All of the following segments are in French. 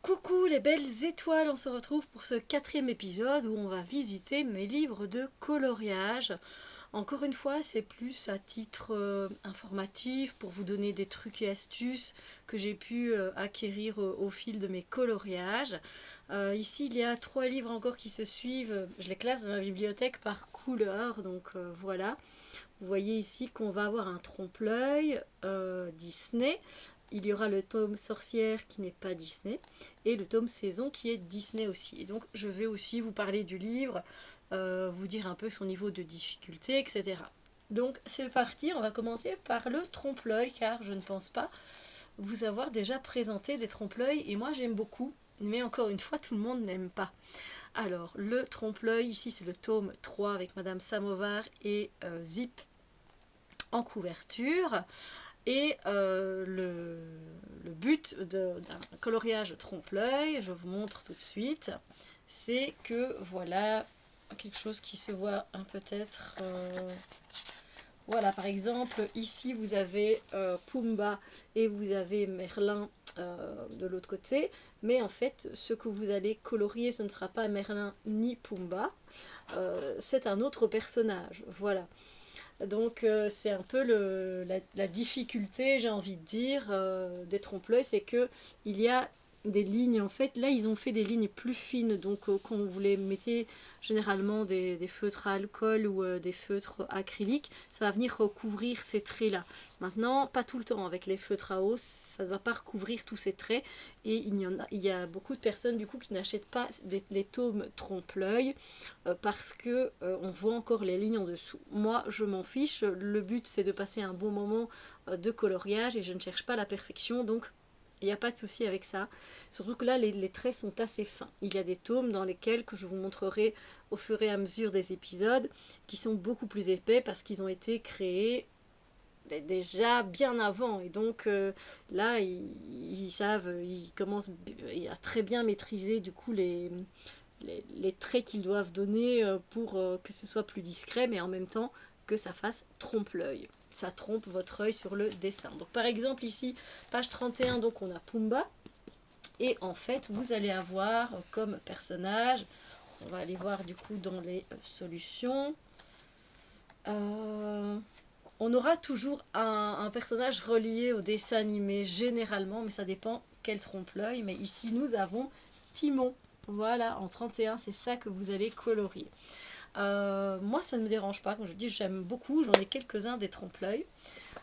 Coucou les belles étoiles, on se retrouve pour ce 4e épisode où on va visiter mes livres de coloriage. Encore une fois, c'est plus à titre informatif pour vous donner des trucs et astuces que j'ai pu acquérir au fil de mes coloriages. Ici, il y a 3 livres encore qui se suivent. Je les classe dans ma bibliothèque par couleur, donc voilà. Vous voyez ici qu'on va avoir un trompe-l'œil Disney. Il y aura le tome sorcière qui n'est pas Disney et le tome saison qui est Disney aussi. Et donc je vais aussi vous parler du livre, vous dire un peu son niveau de difficulté, etc. Donc c'est parti, on va commencer par le trompe-l'œil car je ne pense pas vous avoir déjà présenté des trompe-l'œil et moi j'aime beaucoup. Mais encore une fois, tout le monde n'aime pas. Alors, le trompe-l'œil, ici c'est le tome 3 avec Madame Samovar et Zip en couverture. Et le but d'un coloriage trompe-l'œil, je vous montre tout de suite, c'est que voilà, quelque chose qui se voit peut-être... voilà, par exemple, ici vous avez Pumba et vous avez Merlin de l'autre côté, mais en fait, ce que vous allez colorier, ce ne sera pas Merlin ni Pumba, c'est un autre personnage, voilà. Donc c'est un peu la difficulté, j'ai envie de dire, des trompe-l'œil, c'est que il y a des lignes, en fait, là ils ont fait des lignes plus fines, donc quand vous les mettez généralement des feutres à alcool ou des feutres acryliques, ça va venir recouvrir ces traits-là. Maintenant, pas tout le temps, avec les feutres à eau, ça ne va pas recouvrir tous ces traits, et il y a beaucoup de personnes du coup qui n'achètent pas les tomes trompe-l'œil, parce que on voit encore les lignes en dessous. Moi, je m'en fiche, le but c'est de passer un bon moment de coloriage et je ne cherche pas la perfection, donc il n'y a pas de souci avec ça. Surtout que là, les traits sont assez fins. Il y a des tomes dans lesquels, que je vous montrerai au fur et à mesure des épisodes, qui sont beaucoup plus épais parce qu'ils ont été créés déjà bien avant. Et donc là, ils savent, ils commencent à très bien maîtriser du coup les traits qu'ils doivent donner pour que ce soit plus discret, mais en même temps que ça fasse trompe-l'œil. Ça trompe votre œil sur le dessin. Donc par exemple ici, page 31, donc on a Pumba. Et en fait, vous allez avoir comme personnage, on va aller voir du coup dans les solutions, on aura toujours un personnage relié au dessin animé généralement, mais ça dépend quel trompe-l'œil. Mais ici, nous avons Timon. Voilà, en 31, c'est ça que vous allez colorier. Moi, ça ne me dérange pas. Comme je dis, j'aime beaucoup. J'en ai quelques-uns des trompe-l'œil.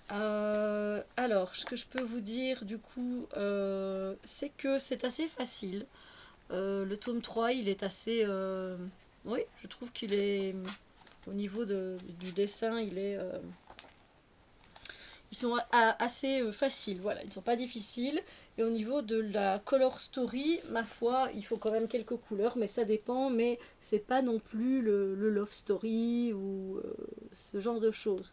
Alors, ce que je peux vous dire, du coup, c'est que c'est assez facile. Le tome 3, il est assez... oui, je trouve qu'il est... Au niveau du dessin, il est... ils sont assez faciles, voilà, ils ne sont pas difficiles. Et au niveau de la color story, ma foi, il faut quand même quelques couleurs, mais ça dépend, mais c'est pas non plus le love story ou ce genre de choses.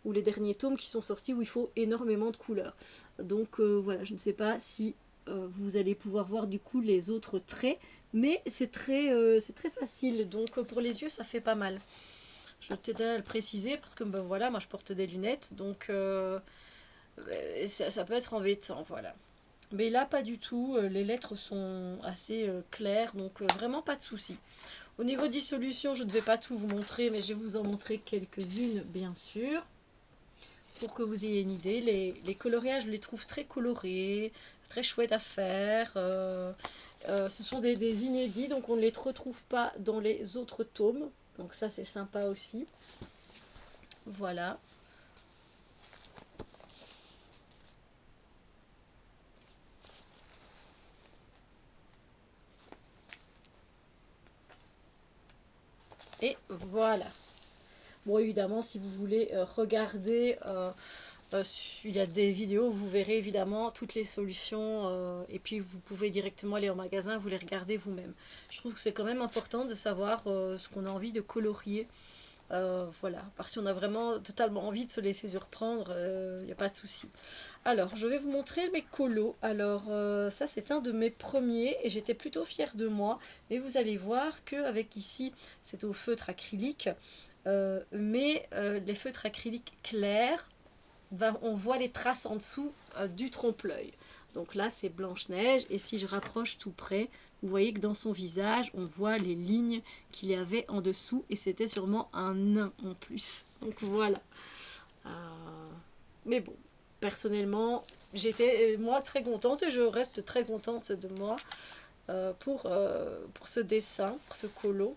Ou les derniers tomes qui sont sortis où il faut énormément de couleurs. Donc voilà, je ne sais pas si vous allez pouvoir voir du coup les autres traits, mais c'est très facile, donc pour les yeux ça fait pas mal. Je tenais à le préciser parce que ben voilà, moi je porte des lunettes, donc ça peut être embêtant, voilà. Mais là, pas du tout, les lettres sont assez claires, donc vraiment pas de souci. Au niveau dissolution, je ne vais pas tout vous montrer, mais je vais vous en montrer quelques-unes, bien sûr, pour que vous ayez une idée. Les coloriages, je les trouve très colorés, très chouettes à faire. Ce sont des inédits, donc on ne les retrouve pas dans les autres tomes. Donc ça, c'est sympa aussi. Voilà. Et voilà. Bon, évidemment, si vous voulez regarder, il y a des vidéos, vous verrez évidemment toutes les solutions et puis vous pouvez directement aller au magasin, vous les regardez vous-même. Je trouve que c'est quand même important de savoir ce qu'on a envie de colorier. Voilà, parce qu'on a vraiment totalement envie de se laisser surprendre, il n'y a pas de souci. Alors, je vais vous montrer mes colos. Alors, ça c'est un de mes premiers et j'étais plutôt fière de moi. Mais vous allez voir qu'avec ici, c'est au feutre acrylique. Mais les feutres acryliques clairs, on voit les traces en dessous du trompe-l'œil. Donc là, c'est Blanche-Neige. Et si je rapproche tout près, vous voyez que dans son visage, on voit les lignes qu'il y avait en dessous. Et c'était sûrement un nain en plus. Donc voilà. Mais bon, personnellement, j'étais moi très contente et je reste très contente de moi pour ce dessin, pour ce colo.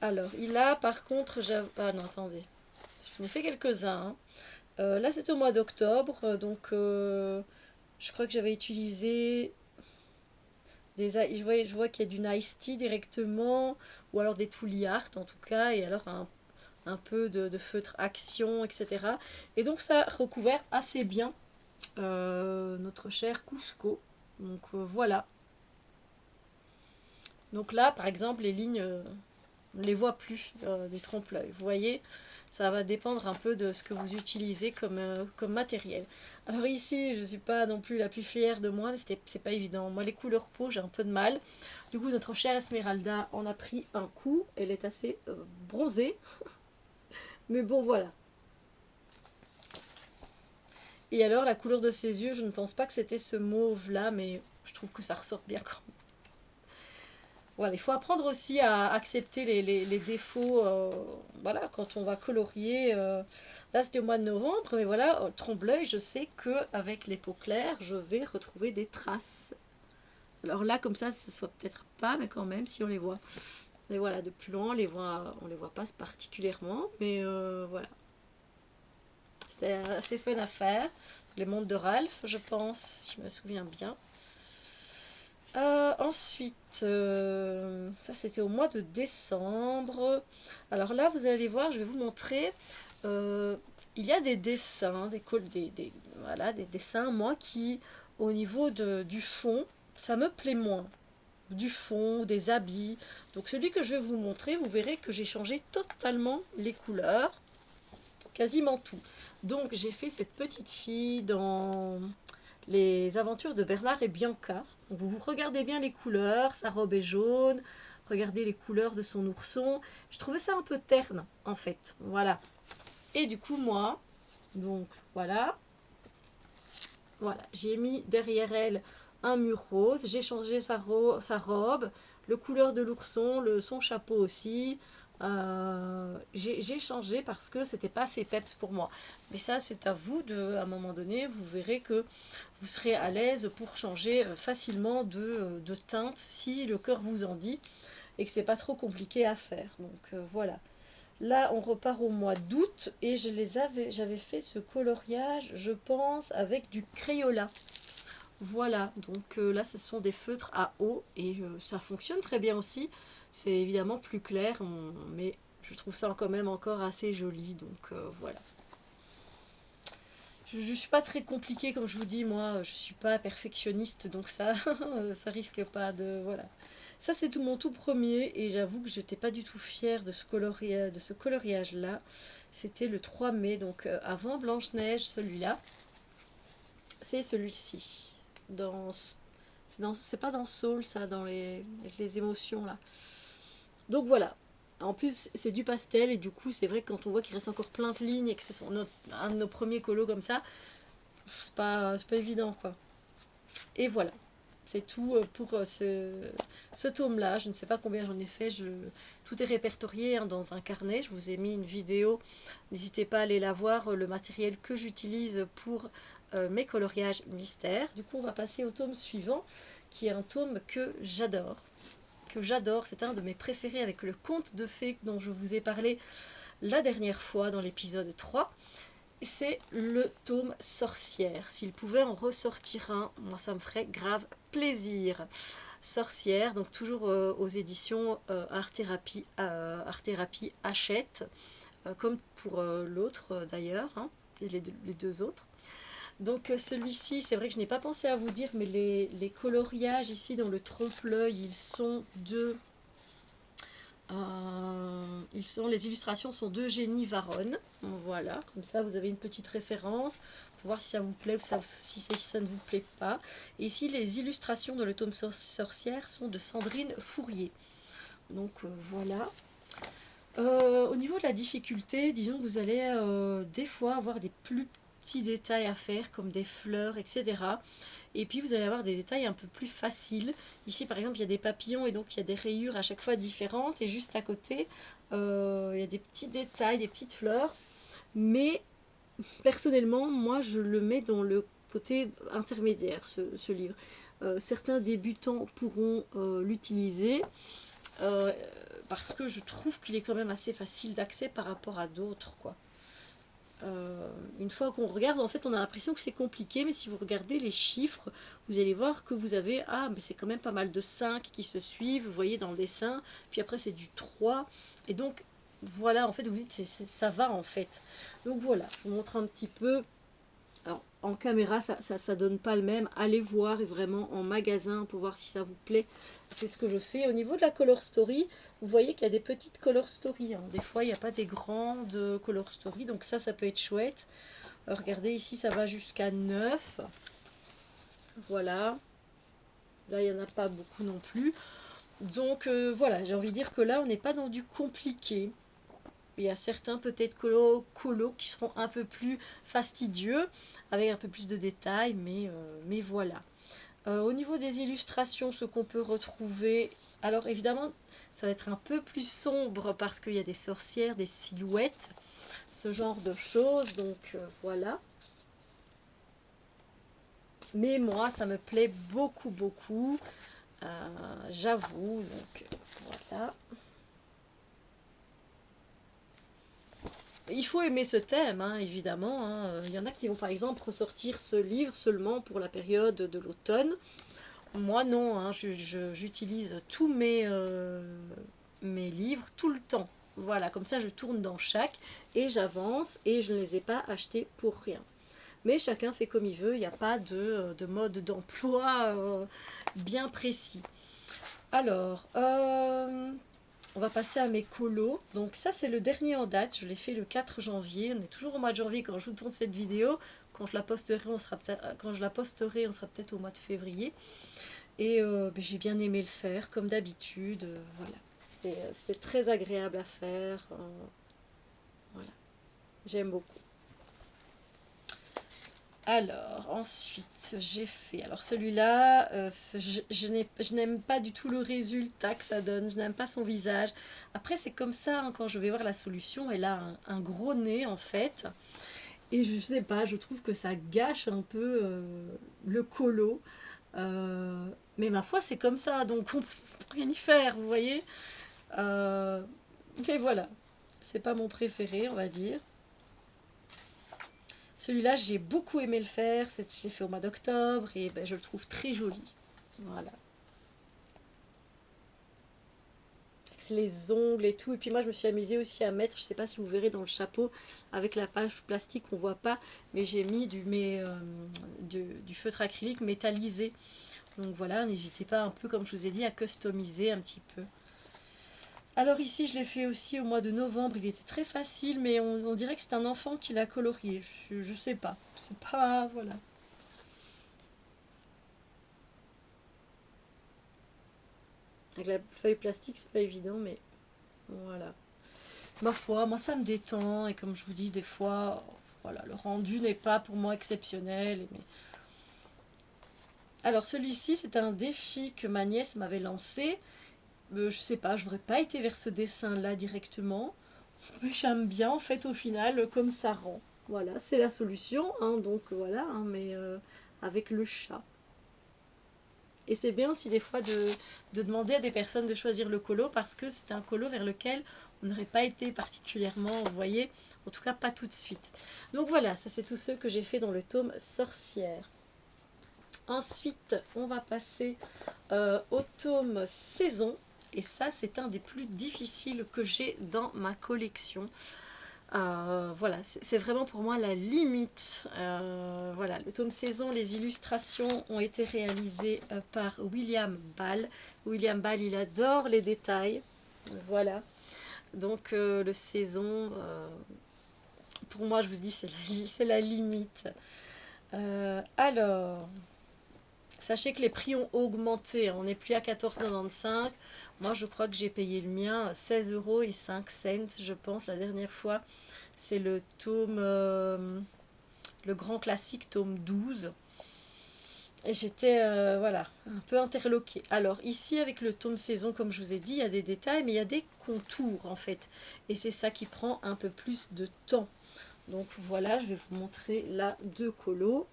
Alors, il a par contre... Ah non, attendez. J'en ai fait quelques-uns. Hein. Là, c'est au mois d'octobre. Donc, je crois que j'avais utilisé... Je vois qu'il y a du Nice Tea directement. Ou alors des Tooly Art en tout cas. Et alors un peu de feutre action, etc. Et donc, ça a recouvert assez bien notre cher Cusco. Donc, voilà. Donc là, par exemple, les lignes... on ne les voit plus des trompe-l'œil. Vous voyez, ça va dépendre un peu de ce que vous utilisez comme matériel. Alors ici, je ne suis pas non plus la plus fière de moi, mais c'est pas évident. Moi, les couleurs peau, j'ai un peu de mal. Du coup, notre chère Esmeralda en a pris un coup. Elle est assez bronzée. Mais bon, voilà. Et alors, la couleur de ses yeux, je ne pense pas que c'était ce mauve-là, mais je trouve que ça ressort bien quand même. Voilà, il faut apprendre aussi à accepter les défauts voilà, quand on va colorier. Là, c'était au mois de novembre, mais voilà, trompe-l'œil, je sais qu'avec les peaux claires, je vais retrouver des traces. Alors là, comme ça se voit peut-être pas, mais quand même, si on les voit. Mais voilà, de plus loin, on les voit pas particulièrement, mais voilà. C'était assez fun à faire. Les montres de Ralph, je pense, si je me souviens bien. Ensuite, ça c'était au mois de décembre. Alors là, vous allez voir, je vais vous montrer. Il y a des dessins, voilà, des dessins, moi, qui, au niveau du fond, ça me plaît moins. Du fond, des habits. Donc celui que je vais vous montrer, vous verrez que j'ai changé totalement les couleurs. Quasiment tout. Donc j'ai fait cette petite fille dans les aventures de Bernard et Bianca. Donc, vous regardez bien les couleurs, sa robe est jaune, regardez les couleurs de son ourson. Je trouvais ça un peu terne en fait, voilà. Et du coup moi, donc voilà, j'ai mis derrière elle un mur rose, j'ai changé sa robe, le couleur de l'ourson, son chapeau aussi. J'ai changé parce que c'était pas assez peps pour moi. Mais ça, c'est à vous à un moment donné, vous verrez que vous serez à l'aise pour changer facilement de teinte si le cœur vous en dit et que c'est pas trop compliqué à faire. Donc voilà. Là, on repart au mois d'août et j'avais fait ce coloriage, je pense, avec du Crayola. Voilà, donc là, ce sont des feutres à eau et ça fonctionne très bien aussi. C'est évidemment plus clair, mais je trouve ça quand même encore assez joli, donc voilà. Je ne suis pas très compliquée, comme je vous dis, moi, je suis pas perfectionniste, donc ça, ça risque pas de... Voilà. Ça, c'est mon tout premier, et j'avoue que je n'étais pas du tout fière de ce coloriage-là. C'était le 3 mai, donc avant Blanche-Neige, celui-là. C'est celui-ci. C'est pas dans Soul, ça, avec les émotions, là. Donc voilà. En plus, c'est du pastel, et du coup, c'est vrai que quand on voit qu'il reste encore plein de lignes, et que c'est un de nos premiers colos comme ça, c'est pas évident, quoi. Et voilà. C'est tout pour ce tome-là. Je ne sais pas combien j'en ai fait. Tout est répertorié hein, dans un carnet. Je vous ai mis une vidéo. N'hésitez pas à aller la voir, le matériel que j'utilise pour mes coloriages mystères. Du coup, on va passer au tome suivant, qui est un tome que j'adore. C'est un de mes préférés avec le conte de fées dont je vous ai parlé la dernière fois dans l'épisode 3. C'est le tome Sorcière. S'il pouvait en ressortir un, moi ça me ferait grave plaisir. Sorcière, donc toujours aux éditions Art Thérapie Hachette, comme pour l'autre d'ailleurs, hein, et les deux autres. Donc celui-ci, c'est vrai que je n'ai pas pensé à vous dire, mais les coloriages ici dans le trompe-l'œil, ils sont de... les illustrations sont d'Eugénie Varonne. Voilà, comme ça vous avez une petite référence pour voir si ça vous plaît ou si ça ne vous plaît pas. Et ici, les illustrations de le tome Sorcière sont de Sandrine Fourier. Donc voilà. Au niveau de la difficulté, disons que vous allez des fois avoir des plus petits détails à faire comme des fleurs, etc. Et puis vous allez avoir des détails un peu plus faciles. Ici par exemple il y a des papillons et donc il y a des rayures à chaque fois différentes. Et juste à côté il y a des petits détails, des petites fleurs. Mais personnellement moi je le mets dans le côté intermédiaire ce livre. Certains débutants pourront l'utiliser. Euh, Parce que je trouve qu'il est quand même assez facile d'accès par rapport à d'autres, quoi. Une fois qu'on regarde, en fait, on a l'impression que c'est compliqué, mais si vous regardez les chiffres, vous allez voir que vous avez, ah, mais c'est quand même pas mal de 5 qui se suivent, vous voyez dans le dessin, puis après c'est du 3 et donc, voilà, en fait, vous dites, ça va, en fait. Donc voilà, je vous montre un petit peu. Alors, en caméra, ça donne pas le même. Allez voir vraiment en magasin pour voir si ça vous plaît. C'est ce que je fais. Au niveau de la color story, vous voyez qu'il y a des petites color story. Hein. Des fois, il n'y a pas des grandes color story. Donc ça peut être chouette. Regardez, ici, ça va jusqu'à 9. Voilà. Là, il n'y en a pas beaucoup non plus. Donc voilà, j'ai envie de dire que là, on n'est pas dans du compliqué. Il y a certains peut-être colos qui seront un peu plus fastidieux, avec un peu plus de détails, mais voilà. Au niveau des illustrations, ce qu'on peut retrouver, alors évidemment, ça va être un peu plus sombre parce qu'il y a des sorcières, des silhouettes, ce genre de choses, donc voilà. Mais moi, ça me plaît beaucoup, beaucoup, j'avoue, donc voilà. Il faut aimer ce thème, hein, évidemment. Hein. Il y en a qui vont par exemple ressortir ce livre seulement pour la période de l'automne. Moi non, hein, j'utilise tous mes livres tout le temps. Voilà, comme ça je tourne dans chaque et j'avance et je ne les ai pas achetés pour rien. Mais chacun fait comme il veut, il n'y a pas de mode d'emploi bien précis. Alors, on va passer à mes colos. Donc ça c'est le dernier en date, je l'ai fait le 4 janvier. On est toujours au mois de janvier quand je vous tourne cette vidéo. Quand je la posterai, on sera peut-être au mois de février. Et ben, j'ai bien aimé le faire, comme d'habitude. Voilà. C'était très agréable à faire. Voilà. J'aime beaucoup. Alors, ensuite, j'ai fait... Alors celui-là, je n'aime pas du tout le résultat que ça donne. Je n'aime pas son visage. Après, c'est comme ça, hein, quand je vais voir la solution. Elle a un gros nez, en fait. Et je sais pas, je trouve que ça gâche un peu le colo. Mais ma foi, c'est comme ça. Donc, on peut rien y faire, vous voyez. Mais voilà. C'est pas mon préféré, on va dire. Celui-là, j'ai beaucoup aimé le faire. Je l'ai fait au mois d'octobre et ben, je le trouve très joli. Voilà. Avec les ongles et tout. Et puis moi, je me suis amusée aussi à mettre, je sais pas si vous verrez dans le chapeau, avec la page plastique, on voit pas, mais j'ai mis du feutre acrylique métallisé. Donc voilà, n'hésitez pas un peu, comme je vous ai dit, à customiser un petit peu. Alors ici, je l'ai fait aussi au mois de novembre. Il était très facile, mais on dirait que c'est un enfant qui l'a colorié. Je sais pas. C'est pas... Voilà. Avec la feuille plastique, c'est pas évident, mais voilà. Ma foi, moi ça me détend. Et comme je vous dis, des fois, voilà, le rendu n'est pas pour moi exceptionnel. Alors celui-ci, c'est un défi que ma nièce m'avait lancé. Je sais pas, je n'aurais pas été vers ce dessin-là directement. Mais j'aime bien en fait au final comme ça rend. Voilà, c'est la solution, hein, donc voilà, hein, mais avec le chat. Et c'est bien aussi des fois de demander à des personnes de choisir le colo parce que c'est un colo vers lequel on n'aurait pas été particulièrement, vous voyez, en tout cas pas tout de suite. Donc voilà, ça c'est tout ce que j'ai fait dans le tome Sorcière. Ensuite, on va passer au tome Saison. Et ça, c'est un des plus difficiles que j'ai dans ma collection. Voilà, c'est vraiment pour moi la limite. Voilà, le tome Saison, les illustrations ont été réalisées par William Ball. William Ball, il adore les détails. Voilà. Donc le Saison, pour moi, je vous dis, c'est la limite. Alors... Sachez que les prix ont augmenté, on n'est plus à 14,95 €. Moi, je crois que j'ai payé le mien 16,05 €, je pense, la dernière fois. C'est le tome, le grand classique, tome 12. Et j'étais voilà, un peu interloquée. Alors ici avec le tome saison, comme je vous ai dit, il y a des détails, mais il y a des contours en fait. Et c'est ça qui prend un peu plus de temps. Donc voilà, je vais vous montrer là deux colos.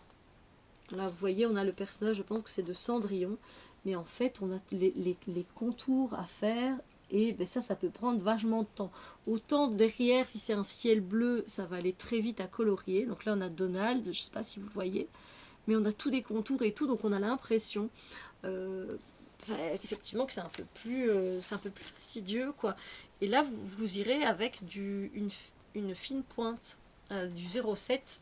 Là vous voyez, on a le personnage, je pense que c'est de Cendrillon. Mais en fait, on a les contours à faire. Et ben ça peut prendre vachement de temps. Autant derrière, si c'est un ciel bleu, ça va aller très vite à colorier. Donc là, on a Donald, je ne sais pas si vous le voyez. Mais on a tous des contours et tout, donc on a l'impression effectivement que c'est un peu plus fastidieux, quoi. Et là, vous irez avec une fine pointe, du 0,7,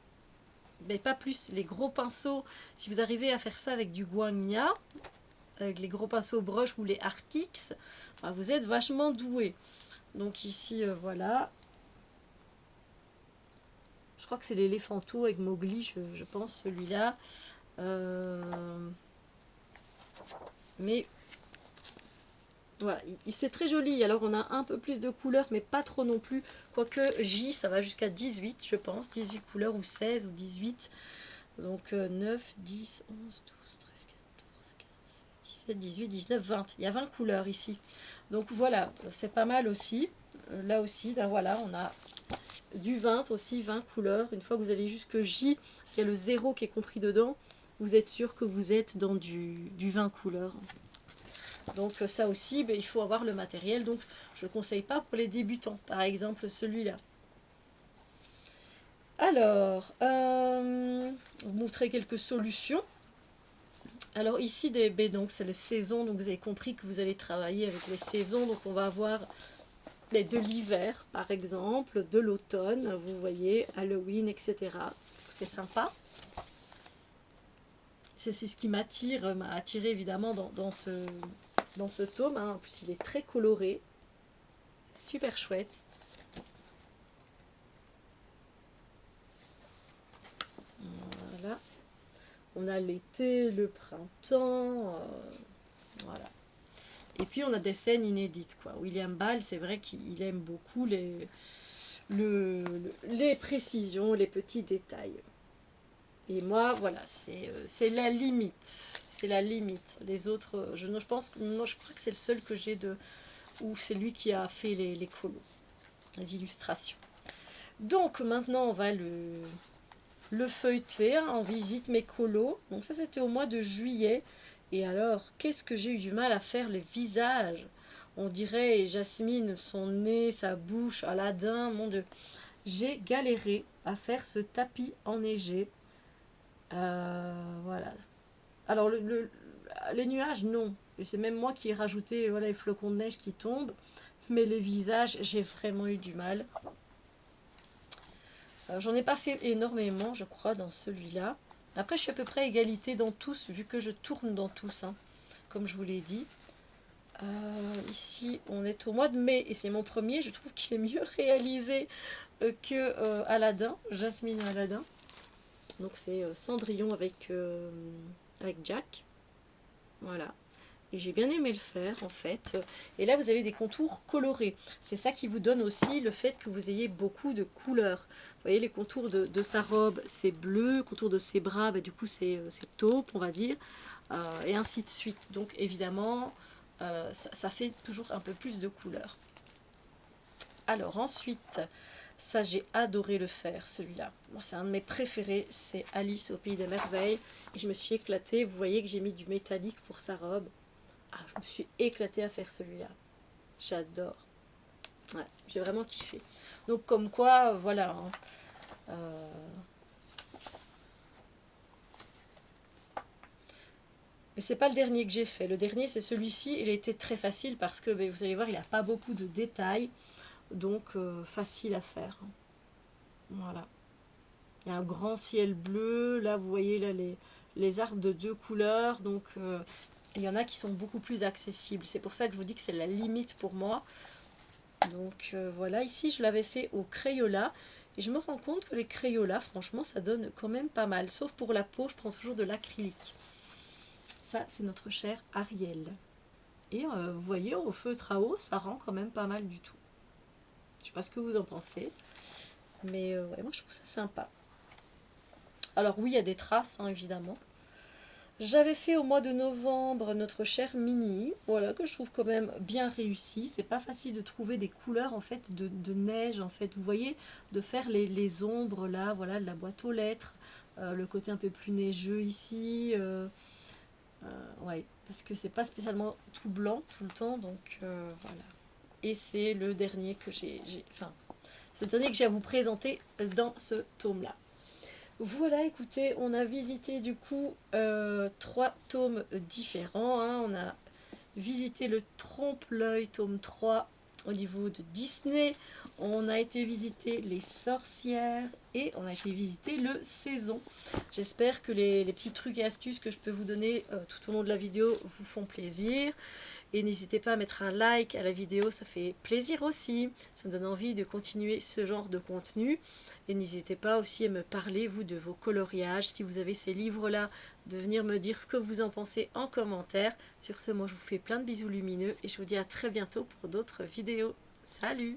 mais pas plus. Les gros pinceaux, si vous arrivez à faire ça avec du guagna, avec les gros pinceaux brush ou les Artix, vous êtes vachement doué. Donc ici, voilà. Je crois que c'est l'éléphanto avec Mowgli, je pense, celui-là. Mais voilà, c'est très joli. Alors on a un peu plus de couleurs, mais pas trop non plus. Quoique J, ça va jusqu'à 18, je pense. 18 couleurs ou 16 ou 18. Donc 9, 10, 11, 12, 13, 14, 15, 17, 18, 19, 20. Il y a 20 couleurs ici. Donc voilà, c'est pas mal aussi. Là aussi, ben voilà, on a du 20 aussi, 20 couleurs. Une fois que vous allez jusque J, il y a le 0 qui est compris dedans. Vous êtes sûr que vous êtes dans du 20 couleurs. Donc ça aussi, ben, il faut avoir le matériel. Donc je ne le conseille pas pour les débutants. Par exemple celui-là. Alors, vous montrer quelques solutions. Alors ici, ben, donc c'est le saison. Donc vous avez compris que vous allez travailler avec les saisons. Donc on va avoir ben, de l'hiver, par exemple, de l'automne. Vous voyez, Halloween, etc. C'est sympa. C'est ce qui m'a attiré évidemment dans ce tome. Hein. En plus, il est très coloré. C'est super chouette. Voilà. On a l'été, le printemps. Voilà. Et puis, on a des scènes inédites. Quoi. William Ball, c'est vrai qu'il aime beaucoup les précisions, les petits détails. Et moi, voilà, c'est la limite. C'est la limite. Les autres, je pense que non, je crois que c'est le seul que j'ai où c'est lui qui a fait les colos, les illustrations. Donc maintenant, on va le feuilleter. Hein, on visite mes colos. Donc ça, c'était au mois de juillet. Et alors, qu'est-ce que j'ai eu du mal à faire les visages? On dirait Jasmine, son nez, sa bouche, Aladdin, mon Dieu. J'ai galéré à faire ce tapis enneigé. Voilà. Alors, les nuages, non. Et c'est même moi qui ai rajouté voilà, les flocons de neige qui tombent. Mais les visages, j'ai vraiment eu du mal. J'en ai pas fait énormément, je crois, dans celui-là. Après, je suis à peu près à égalité dans tous, vu que je tourne dans tous, hein, comme je vous l'ai dit. Ici, on est au mois de mai, et c'est mon premier. Je trouve qu'il est mieux réalisé que Aladdin, Jasmine et Aladdin. Donc c'est Cendrillon avec Jack. Voilà. Et j'ai bien aimé le faire en fait. Et là vous avez des contours colorés. C'est ça qui vous donne aussi le fait que vous ayez beaucoup de couleurs. Vous voyez les contours de sa robe c'est bleu, le contour de ses bras bah, du coup c'est taupe on va dire. Et ainsi de suite. Donc évidemment ça fait toujours un peu plus de couleurs. Alors ensuite, ça j'ai adoré le faire celui-là. Moi c'est un de mes préférés, c'est Alice au pays des merveilles. Et je me suis éclatée, vous voyez que j'ai mis du métallique pour sa robe. Ah, je me suis éclatée à faire celui-là. J'adore. Ouais, j'ai vraiment kiffé. Donc comme quoi, voilà. Hein, mais c'est pas le dernier que j'ai fait. Le dernier c'est celui-ci. Il était très facile parce que ben, vous allez voir, il n'a pas beaucoup de détails. Donc facile à faire. Voilà. Il y a un grand ciel bleu. Là, vous voyez là, les arbres de deux couleurs. Donc, il y en a qui sont beaucoup plus accessibles. C'est pour ça que je vous dis que c'est la limite pour moi. Donc, voilà. Ici, je l'avais fait au Crayola. Et je me rends compte que les Crayolas, franchement, ça donne quand même pas mal. Sauf pour la peau, je prends toujours de l'acrylique. Ça, c'est notre cher Ariel. Et vous voyez, au feutre à eau, ça rend quand même pas mal du tout. Je sais pas ce que vous en pensez. Mais ouais, moi, je trouve ça sympa. Alors oui, il y a des traces, hein, évidemment. J'avais fait au mois de novembre notre cher Mini, voilà, que je trouve quand même bien réussi. C'est pas facile de trouver des couleurs en fait de neige en fait. Vous voyez, de faire les ombres là, voilà, de la boîte aux lettres, le côté un peu plus neigeux ici. Ouais, parce que c'est pas spécialement tout blanc tout le temps, donc voilà. Et c'est le dernier que enfin, c'est le dernier que j'ai à vous présenter dans ce tome-là. Voilà, écoutez, on a visité du coup 3 tomes différents, hein. On a visité le Trompe-l'œil, tome 3 au niveau de Disney. On a été visiter les sorcières et on a été visiter le Saison. J'espère que les petits trucs et astuces que je peux vous donner tout au long de la vidéo vous font plaisir. Et n'hésitez pas à mettre un like à la vidéo, ça fait plaisir aussi. Ça me donne envie de continuer ce genre de contenu. Et n'hésitez pas aussi à me parler, vous, de vos coloriages. Si vous avez ces livres-là, de venir me dire ce que vous en pensez en commentaire. Sur ce, moi, je vous fais plein de bisous lumineux et je vous dis à très bientôt pour d'autres vidéos. Salut!